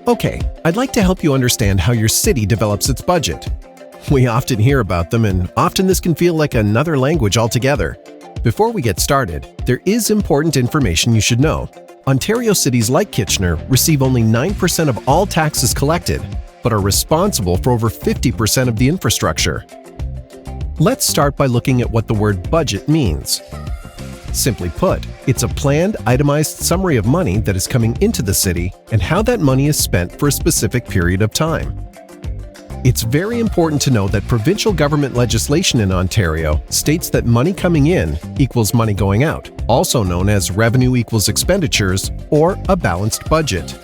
Okay, I'd like to help you understand how your city develops its budget. We often hear about them, and often this can feel like another language altogether. Before we get started, there is important information you should know. Ontario cities like Kitchener receive only 9% of all taxes collected, but are responsible for over 50% of the infrastructure. Let's start by looking at what the word budget means. Simply put, it's a planned, itemized summary of money that is coming into the city and how that money is spent for a specific period of time. It's very important to know that provincial government legislation in Ontario states that money coming in equals money going out, also known as revenue equals expenditures or a balanced budget.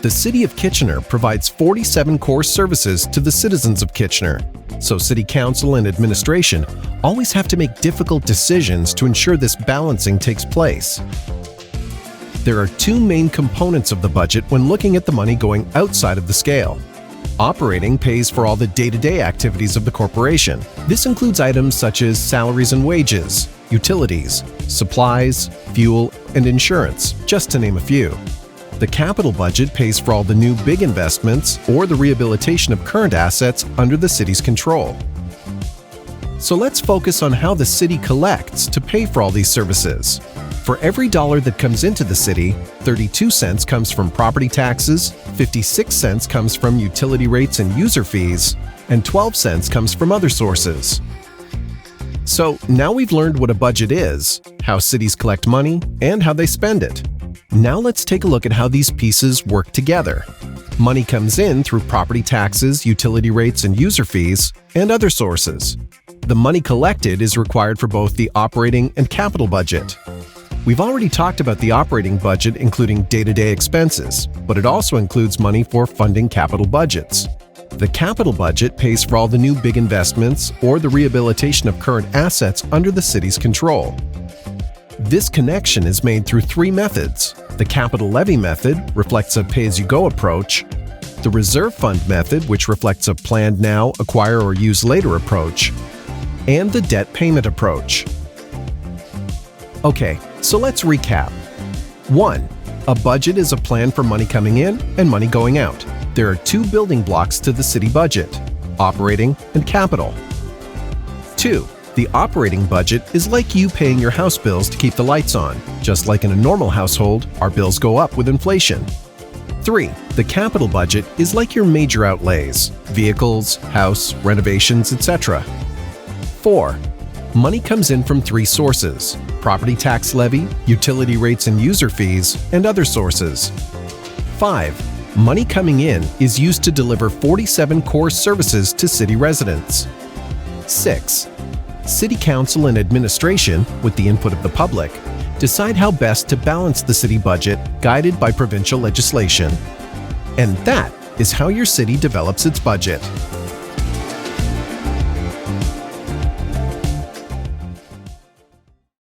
The City of Kitchener provides 47 core services to the citizens of Kitchener, so City Council and administration always have to make difficult decisions to ensure this balancing takes place. There are two main components of the budget when looking at the money going outside of the scale. Operating pays for all the day-to-day activities of the corporation. This includes items such as salaries and wages, utilities, supplies, fuel, and insurance, just to name a few. The capital budget pays for all the new big investments or the rehabilitation of current assets under the city's control. So let's focus on how the city collects to pay for all these services. For every dollar that comes into the city, 32 cents comes from property taxes, 56 cents comes from utility rates and user fees, and 12 cents comes from other sources. So now we've learned what a budget is, how cities collect money, and how they spend it. Now let's take a look at how these pieces work together. Money comes in through property taxes, utility rates and user fees, and other sources. The money collected is required for both the operating and capital budget. We've already talked about the operating budget including day-to-day expenses, but it also includes money for funding capital budgets. The capital budget pays for all the new big investments or the rehabilitation of current assets under the city's control. This connection is made through three methods. The capital levy method reflects a pay-as-you-go approach, the reserve fund method, which reflects a planned now, acquire or use later approach, and the debt payment approach. Okay, so let's recap. 1. A budget is a plan for money coming in and money going out. There are two building blocks to the city budget: operating and capital. 2. The operating budget is like you paying your house bills to keep the lights on. Just like in a normal household, our bills go up with inflation. 3. The capital budget is like your major outlays: vehicles, house, renovations, etc. 4. Money comes in from three sources: property tax levy, utility rates and user fees, and other sources. 5. Money coming in is used to deliver 47 core services to city residents. 6. City Council and administration, with the input of the public, decide how best to balance the city budget guided by provincial legislation. And that is how your city develops its budget.